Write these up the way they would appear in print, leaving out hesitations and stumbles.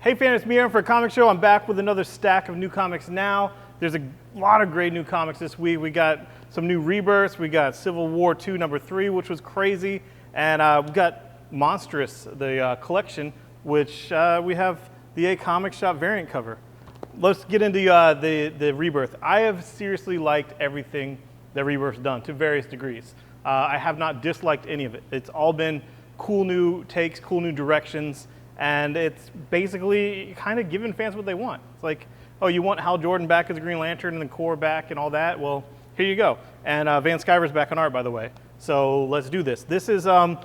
Hey fans, it's me, Aaron, for a comic show. I'm back with another stack of new comics now. There's a lot of great new comics this week. We got some new Rebirths. We got Civil War II #3, which was crazy. And we got Monstrous, the collection, which we have the A Comic Shop variant cover. Let's get into the Rebirth. I have seriously liked everything that Rebirth's done to various degrees. I have not disliked any of it. It's all been cool new takes, cool new directions. And it's basically kind of giving fans what they want. It's like, oh, you want Hal Jordan back as a Green Lantern and the core back and all that? Well, here you go. And Van Sciver's back on art, by the way. So let's do this. This is the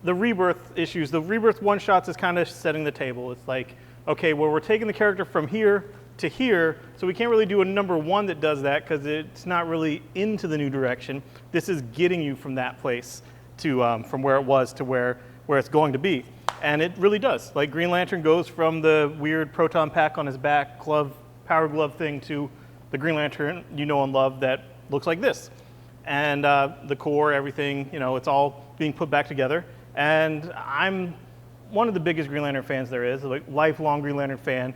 Rebirth issues. The Rebirth one-shots is kind of setting the table. It's like, okay, well, we're taking the character from here to here, so we can't really do a #1 that does that because it's not really into the new direction. This is getting you from that place to from where it was to where it's going to be. And it really does. Like Green Lantern goes from the weird proton pack on his back, power glove thing, to the Green Lantern you know and love that looks like this. And the core, everything, you know, it's all being put back together. And I'm one of the biggest Green Lantern fans there is, like lifelong Green Lantern fan.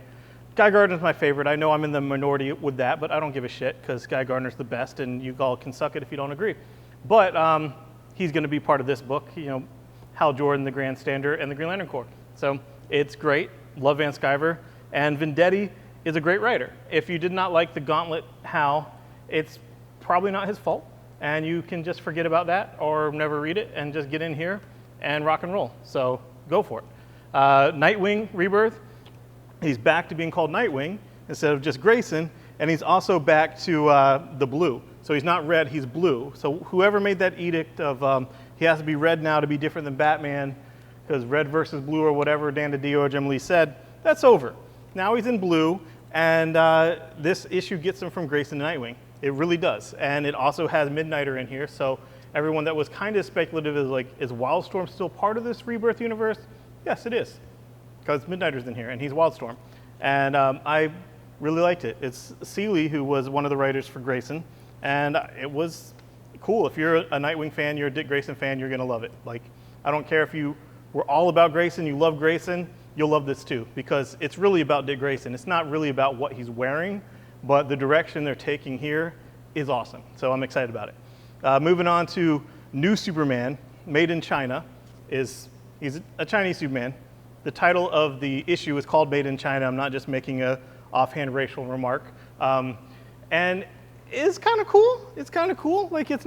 Guy Gardner's my favorite. I know I'm in the minority with that, but I don't give a shit because Guy Gardner's the best, and you all can suck it if you don't agree. But he's going to be part of this book. You know, Hal Jordan, the Grandstander, and the Green Lantern Corps. So it's great. Love Van Sciver. And Vendetti is a great writer. If you did not like the Gauntlet Hal, it's probably not his fault. And you can just forget about that or never read it and just get in here and rock and roll. So go for it. Nightwing Rebirth. He's back to being called Nightwing instead of just Grayson. And he's also back to the blue. So he's not red, he's blue. So whoever made that edict of he has to be red now to be different than Batman, because red versus blue or whatever Dan DiDio or Jim Lee said, that's over. Now he's in blue, and this issue gets him from Grayson to Nightwing. It really does. And it also has Midnighter in here, so everyone that was kind of speculative is like, is Wildstorm still part of this Rebirth universe? Yes, it is, because Midnighter's in here, and he's Wildstorm. And I really liked it. It's Seeley, who was one of the writers for Grayson, and it was cool. If you're a Nightwing fan, you're a Dick Grayson fan, you're gonna love it. Like, I don't care if you were all about Grayson, you love Grayson, you'll love this too, because it's really about Dick Grayson. It's not really about what he's wearing, but the direction they're taking here is awesome. So I'm excited about it. Moving on to New Superman, Made in China. He's a Chinese Superman. The title of the issue is called Made in China. I'm not just making a offhand racial remark. And it's kind of cool. It's kind of cool. Like, it's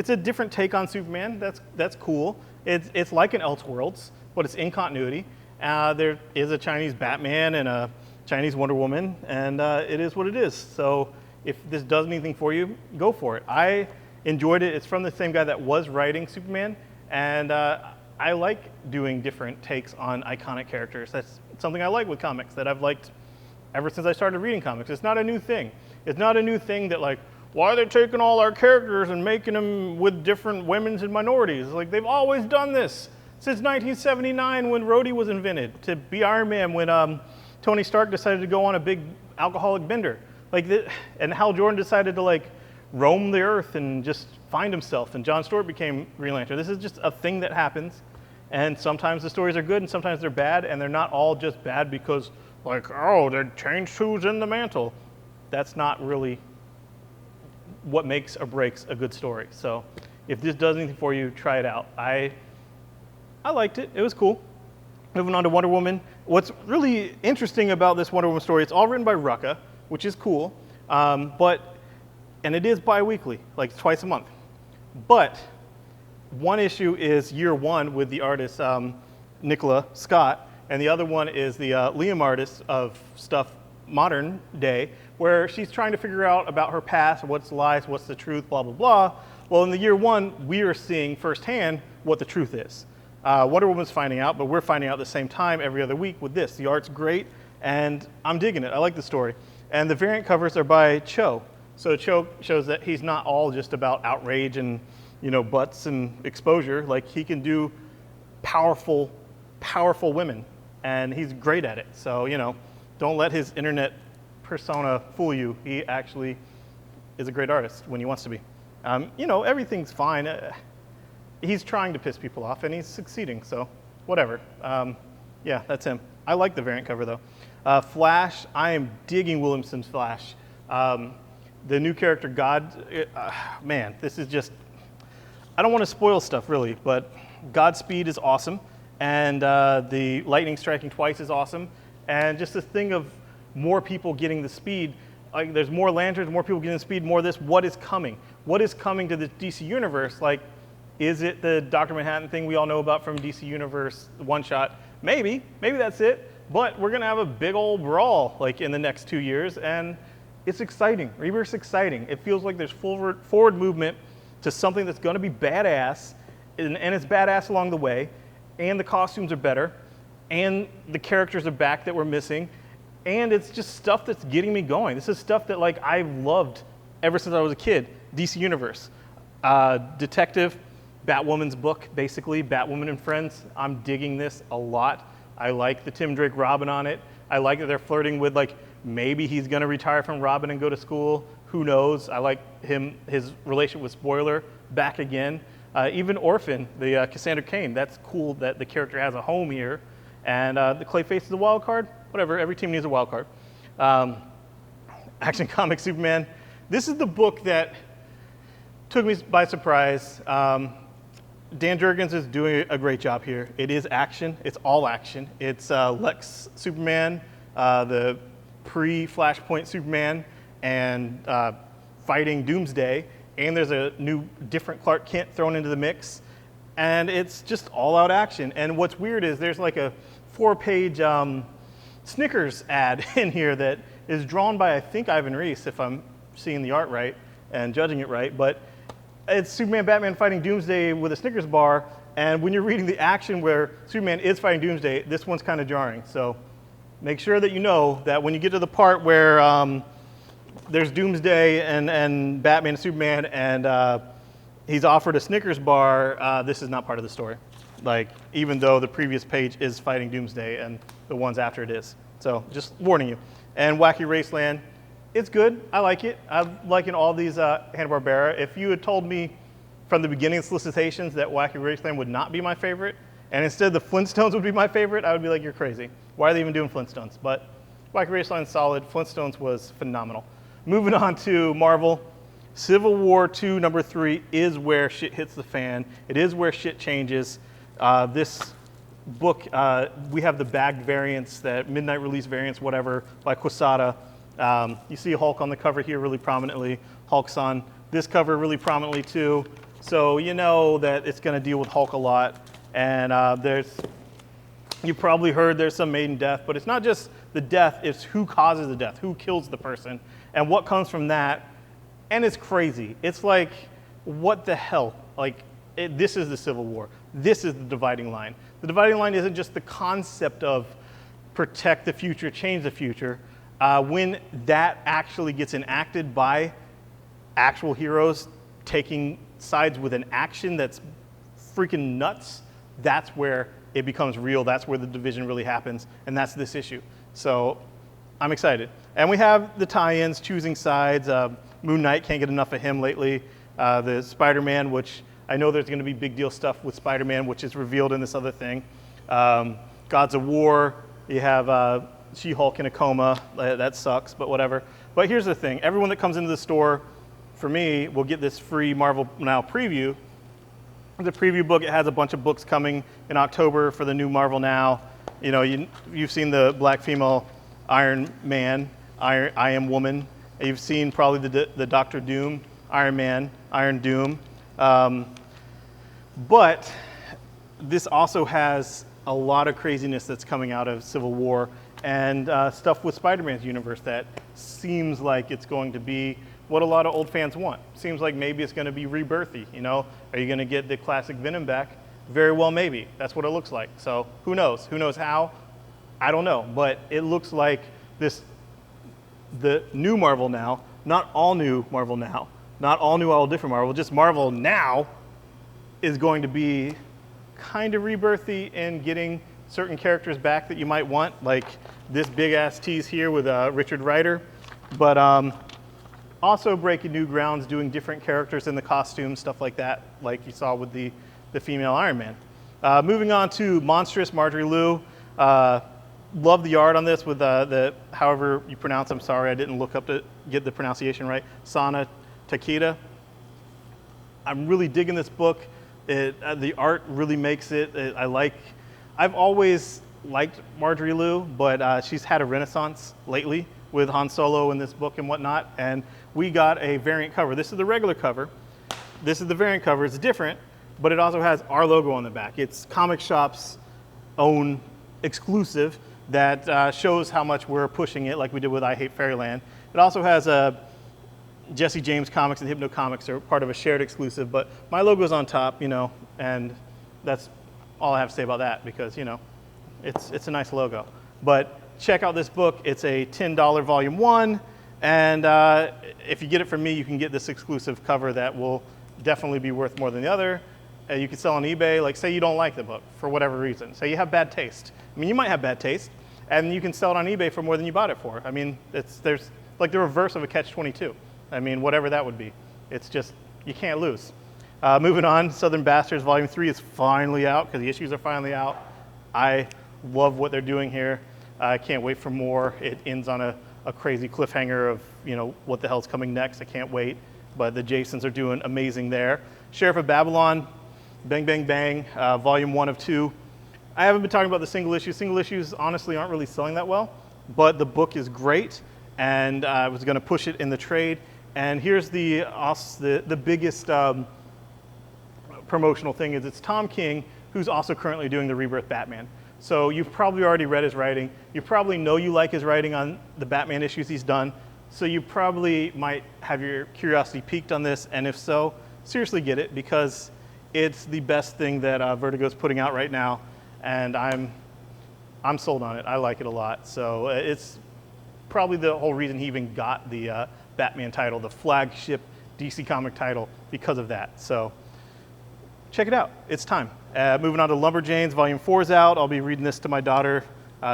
a different take on Superman. That's cool. It's like an Elseworlds, but it's in continuity. There is a Chinese Batman and a Chinese Wonder Woman, and it is what it is. So if this does anything for you, go for it. I enjoyed it. It's from the same guy that was writing Superman, and I like doing different takes on iconic characters. That's something I like with comics that I've liked ever since I started reading comics. It's not a new thing. It's not a new thing that, like, why are they taking all our characters and making them with different women and minorities? Like, they've always done this since 1979 when Rhodey was invented to be Iron Man, when Tony Stark decided to go on a big alcoholic bender. Like, and Hal Jordan decided to, like, roam the earth and just find himself, and John Stewart became Green Lantern. This is just a thing that happens, and sometimes the stories are good and sometimes they're bad, and they're not all just bad because, like, oh, they changed who's in the mantle. That's not really what makes or breaks a good story. So if this does anything for you, try it out. I liked it. It was cool. Moving on to Wonder Woman. What's really interesting about this Wonder Woman story, it's all written by Rucka, which is cool, and it is bi-weekly, like twice a month. But one issue is year one with the artist Nicola Scott, and the other one is the Liam artist of stuff modern day, where she's trying to figure out about her past, what's lies, what's the truth, blah, blah, blah. Well, in the year one, we are seeing firsthand what the truth is. Wonder Woman's finding out, but we're finding out at the same time every other week with this. The art's great, and I'm digging it. I like the story. And the variant covers are by Cho. So Cho shows that he's not all just about outrage and, you know, butts and exposure. Like, he can do powerful, powerful women, and he's great at it. So, you know, don't let his internet persona fool you. He actually is a great artist when he wants to be. You know, everything's fine. He's trying to piss people off, and he's succeeding, so whatever. Yeah, that's him. I like the variant cover though. Flash, I am digging Williamson's Flash. The new character God, man, this is just, I don't want to spoil stuff really, but Godspeed is awesome, and the lightning striking twice is awesome, and just this thing of more people getting the speed. Like, there's more lanterns, more people getting the speed, more of this. What is coming? What is coming to the DC universe? Like, is it the Dr. Manhattan thing we all know about from DC Universe one shot? Maybe that's it. But we're gonna have a big old brawl like in the next 2 years, and it's exciting. Rebirth's exciting. It feels like there's forward movement to something that's gonna be badass, and it's badass along the way, and the costumes are better, and the characters are back that we're missing, and it's just stuff that's getting me going. This is stuff that like I've loved ever since I was a kid. DC Universe, Detective, Batwoman's book, basically, Batwoman and Friends. I'm digging this a lot. I like the Tim Drake Robin on it. I like that they're flirting with like, maybe he's gonna retire from Robin and go to school. Who knows? I like his relationship with Spoiler back again. Even Orphan, the Cassandra Cain, that's cool that the character has a home here. And the Clayface is a wild card. Whatever, every team needs a wild card. Action Comics Superman. This is the book that took me by surprise. Dan Jurgens is doing a great job here. It is action. It's all action. It's Lex Superman, the pre-Flashpoint Superman, and fighting Doomsday. And there's a new, different Clark Kent thrown into the mix. And it's just all-out action. And what's weird is there's like a 4-page Snickers ad in here that is drawn by, I think, Ivan Reis, if I'm seeing the art right and judging it right. But it's Superman, Batman fighting Doomsday with a Snickers bar, and when you're reading the action where Superman is fighting Doomsday, this one's kind of jarring. So make sure that you know that when you get to the part where there's Doomsday and Batman and Superman, and he's offered a Snickers bar, this is not part of the story. Like, even though the previous page is fighting Doomsday and the ones after it is. So just warning you. And Wacky Raceland, it's good. I like it. I'm liking all these Hanna-Barbera. If you had told me from the beginning of solicitations that Wacky Raceland would not be my favorite, and instead the Flintstones would be my favorite, I would be like, you're crazy. Why are they even doing Flintstones? But Wacky Raceland's solid. Flintstones was phenomenal. Moving on to Marvel. Civil War II #3 is where shit hits the fan. It is where shit changes. This book, we have the bagged variants, that midnight release variants, whatever, by Quesada. You see Hulk on the cover here really prominently. Hulk's on this cover really prominently too. So you know that it's going to deal with Hulk a lot. And you probably heard there's some maiden death, but it's not just the death, it's who causes the death, who kills the person, and what comes from that. And it's crazy. It's like, what the hell? Like, this is the Civil War. This is the dividing line. The dividing line isn't just the concept of protect the future, change the future. When that actually gets enacted by actual heroes taking sides with an action that's freaking nuts, that's where it becomes real. That's where the division really happens, and that's this issue. So I'm excited. And we have the tie-ins, choosing sides. Moon Knight, can't get enough of him lately. The Spider-Man, which I know there's going to be big deal stuff with Spider-Man, which is revealed in this other thing. Gods of War, you have She-Hulk in a coma. That sucks, but whatever. But here's the thing. Everyone that comes into the store, for me, will get this free Marvel Now preview. The preview book, it has a bunch of books coming in October for the new Marvel Now. You know, you've seen the black female Iron Man, I Am Woman. You've seen probably the Doctor Doom, Iron Man, Iron Doom. But this also has a lot of craziness that's coming out of Civil War, and stuff with Spider-Man's universe that seems like it's going to be what a lot of old fans want. Seems like maybe it's going to be rebirthy, you know? Are you going to get the classic Venom back? Very well, maybe. That's what it looks like. So who knows? Who knows how? I don't know. But it looks like the new Marvel Now, not all new Marvel Now, not all new, all different Marvel, just Marvel Now is going to be kind of rebirthy in getting certain characters back that you might want, like this big-ass tease here with Richard Rider. But also breaking new grounds, doing different characters in the costumes, stuff like that, like you saw with the female Iron Man. Moving on to Monstrous, Marjorie Liu. love the art on this with however you pronounce. I'm sorry, I didn't look up to get the pronunciation right. Sana Takeda. I'm really digging this book. The art really makes it. I've always liked Marjorie Liu, but she's had a renaissance lately with Han Solo in this book and whatnot. And we got a variant cover. This is the regular cover. This is the variant cover. It's different, but it also has our logo on the back. It's Comic Shop's own exclusive that shows how much we're pushing it, like we did with I Hate Fairyland. It also has Jesse James Comics and Hypno Comics are part of a shared exclusive, but my logo's on top, you know, and that's all I have to say about that because, you know, it's a nice logo. But check out this book. It's a $10 volume 1, and if you get it from me, you can get this exclusive cover that will definitely be worth more than the other. You can sell on eBay. Like, say you don't like the book for whatever reason. Say you have bad taste. I mean, you might have bad taste, and you can sell it on eBay for more than you bought it for. I mean, there's like the reverse of a catch-22. I mean, whatever that would be. It's just, you can't lose. Moving on, Southern Bastards Volume 3 is finally out because the issues are finally out. I love what they're doing here. I can't wait for more. It ends on a crazy cliffhanger of, you know, what the hell's coming next. I can't wait. But the Jasons are doing amazing there. Sheriff of Babylon, Bang Bang Bang, Volume 1 of 2. I haven't been talking about the single issues. Single issues honestly aren't really selling that well, but the book is great, and I was going to push it in the trade. And here's the biggest promotional thing is it's Tom King, who's also currently doing the Rebirth Batman. So you've probably already read his writing. You probably know you like his writing on the Batman issues he's done. So you probably might have your curiosity piqued on this, and if so, seriously get it because it's the best thing that Vertigo's putting out right now, and I'm sold on it. I like it a lot. So it's probably the whole reason he even got the Batman title, the flagship DC comic title, because of that. So check it out. It's time. Moving on to Lumberjanes, Volume 4 is out. I'll be reading this to my daughter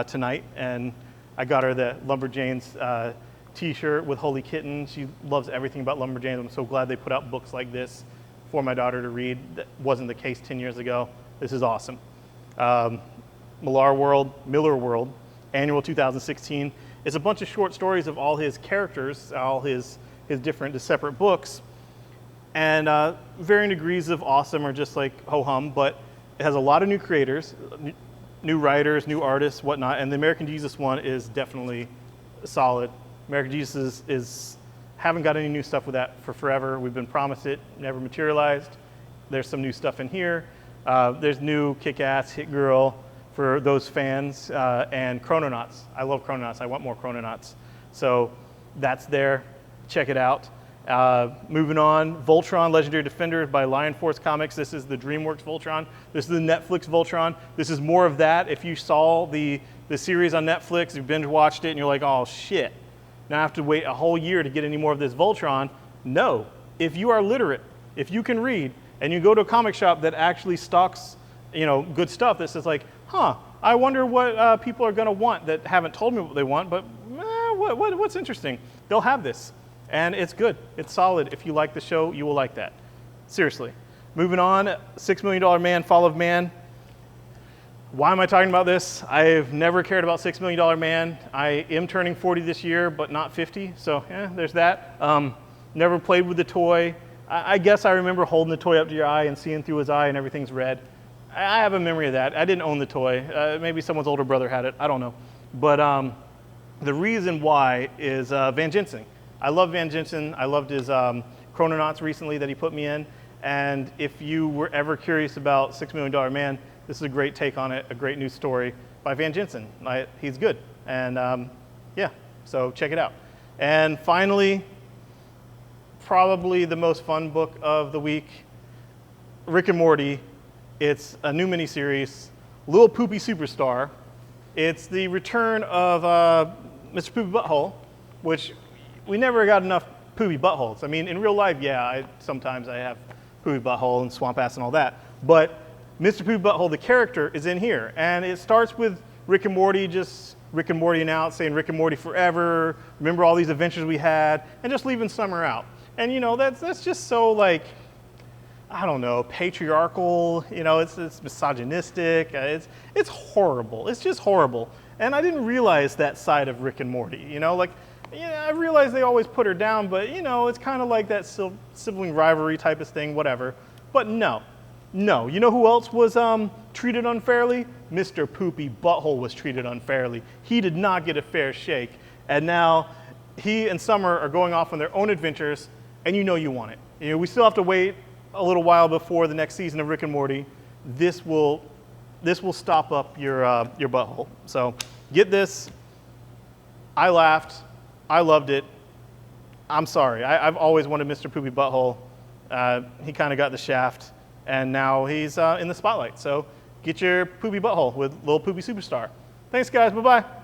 tonight, and I got her the Lumberjanes t-shirt with Holy Kitten. She loves everything about Lumberjanes. I'm so glad they put out books like this for my daughter to read. That wasn't the case 10 years ago. This is awesome. Miller World, Annual 2016. It's a bunch of short stories of all his characters, all his different separate books, and varying degrees of awesome or just like ho-hum, but it has a lot of new creators, new writers, new artists, whatnot, and the American Jesus one is definitely solid. American Jesus is haven't got any new stuff with that for forever. We've been promised it, never materialized. There's some new stuff in here. There's new Kick-Ass, Hit Girl for those fans, and Chrononauts. I love Chrononauts. I want more Chrononauts. So that's there. Check it out. Moving on, Voltron, Legendary Defender by Lion Force Comics. This is the DreamWorks Voltron. This is the Netflix Voltron. This is more of that. If you saw the series on Netflix, you binge watched it, and you're like, oh shit, now I have to wait a whole year to get any more of this Voltron. No, if you are literate, if you can read, and you go to a comic shop that actually stocks, you know, good stuff that says like, huh, I wonder what people are gonna want that haven't told me what they want, but what's interesting? They'll have this, and it's good, it's solid. If you like the show, you will like that. Seriously. Moving on, $6 Million Man, Fall of Man. Why am I talking about this? I've never cared about $6 Million Man. I am turning 40 this year, but not 50, so there's that. Never played with the toy. I guess I remember holding the toy up to your eye and seeing through his eye and everything's red. I have a memory of that. I didn't own the toy. Maybe someone's older brother had it. I don't know. But the reason why is Van Jensen. I love Van Jensen. I loved his Chrononauts recently that he put me in. And if you were ever curious about $6 Million Man, this is a great take on it, a great new story by Van Jensen. He's good. And yeah, so check it out. And finally, probably the most fun book of the week, Rick and Morty. It's a new miniseries, Little Poopy Superstar. It's the return of Mr. Poopy Butthole, which we never got enough Poopy Buttholes. I mean, in real life, yeah, sometimes I have Poopy Butthole and Swamp Ass and all that. But Mr. Poopy Butthole, the character, is in here. And it starts with Rick and Morty, just Rick and Morty out, saying Rick and Morty forever, remember all these adventures we had, and just leaving Summer out. And, you know, that's just so, like, I don't know, patriarchal, you know, it's misogynistic, it's horrible. It's just horrible. And I didn't realize that side of Rick and Morty, you know? Like, yeah, I realized they always put her down, but, you know, it's kind of like that sibling rivalry type of thing, whatever. But no. No. You know who else was treated unfairly? Mr. Poopy Butthole was treated unfairly. He did not get a fair shake. And now he and Summer are going off on their own adventures, and you know you want it. You know, we still have to wait a little while before the next season of Rick and Morty. This will stop up your butthole. So get this. I laughed. I loved it. I'm sorry. I've always wanted Mr. Poopy Butthole. He kind of got the shaft, and now he's in the spotlight. So get your Poopy Butthole with Lil Poopy Superstar. Thanks, guys. Bye-bye.